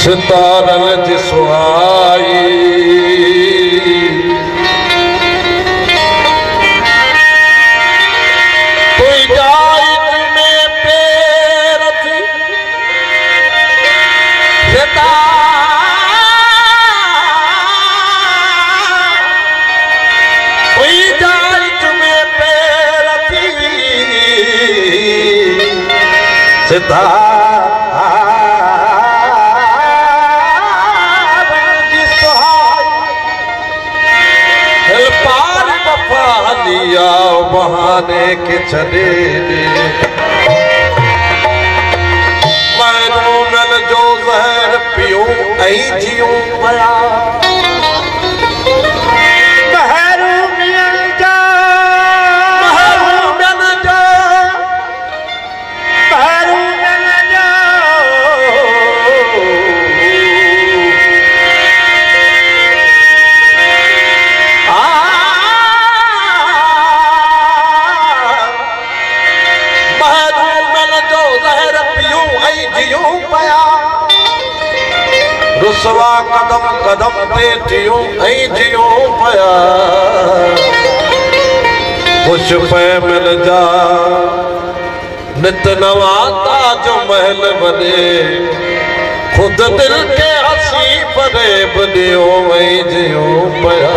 सितारन जी सुहाई कोई जाई तुम्हें पैर थी कोई जाई तुम्हें पैर थी लिया बहाने के छड़े दे मैनू मिल जो जहर पियूं ऐं जियूं पया रुसवा कदम कदम ते जियूं ऐं जियूं पया खुश पे मिल जा नित नवा ताज महल बने खुद दिल के हसी परे बनियो ऐं जियूं पया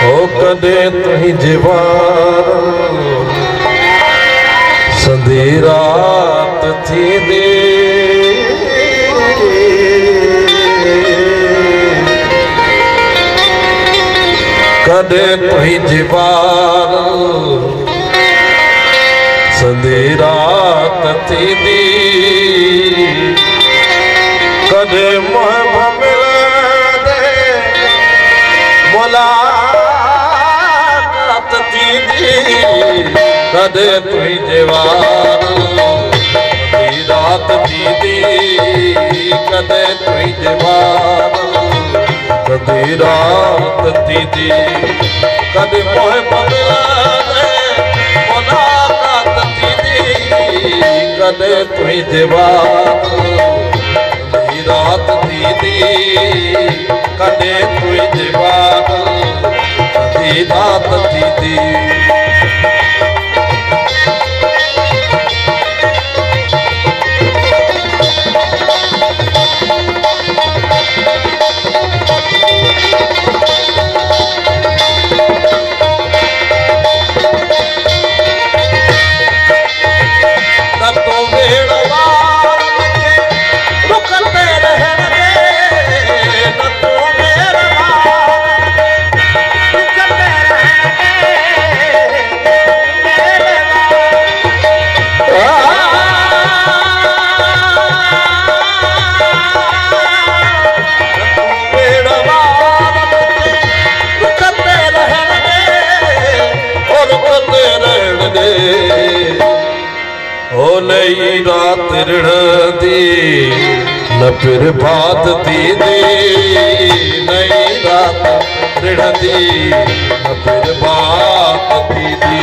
हो कदे तुहीं जीवार संधी रात थी दे कदे तुहीं जीवार संधी रात थी दी कदे मोह मिले मुलाकात थी दी कदे तुहीं जीवार संधी रात थी दी कदे तुहीं जीवार संधी रात थी दी कदे मोह मिले मुलाकात थी दी कदे तुहीं जीवार संधी रात थी दी कदे तुहीं जीवार संधी रात थी दी नई रात ऋणदी न फिर बात थी दे नई रात ऋणदी न फिर बात थी दी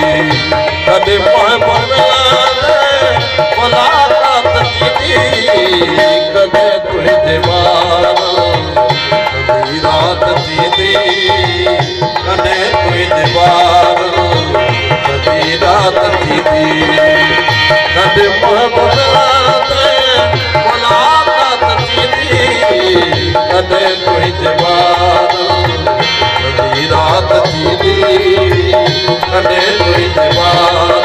कदे मुलाकात थी दी कदे तुहीं जीवार संधी रात थी दी कदे तुहीं जीवार संधी रात थी दी कदे मुलाकात थी दी कदे तुहीं जीवार संधी रात थी दी कदे तुहीं जीवार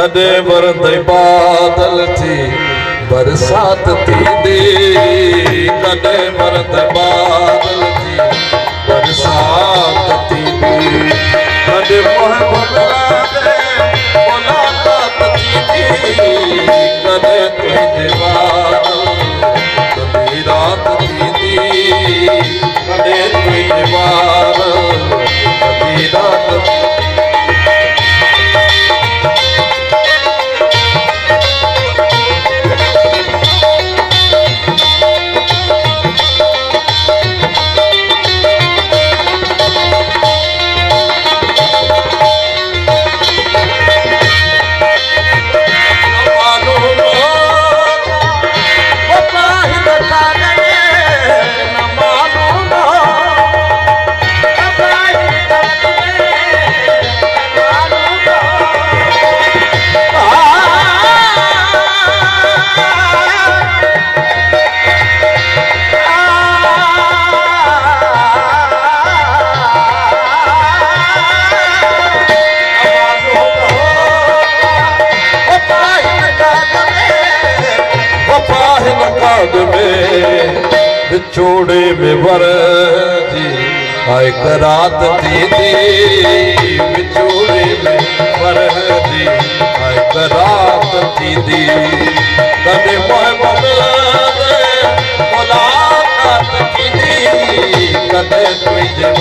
कदे वरद बादल थी बरसात थी दे कदे वरद बादल थी बरसात थी दे कदे मोहब्बत दे मुलाकात थी दे कदे तुझे बादल कभी रात थी दे कदे तुझे बादल कभी रात विछोड़े में वर जी आए करात थी दी विछोड़े में वर जी आए करात थी दी कदे मोहब्बत दे मुलाकात थी दी कदे तुझे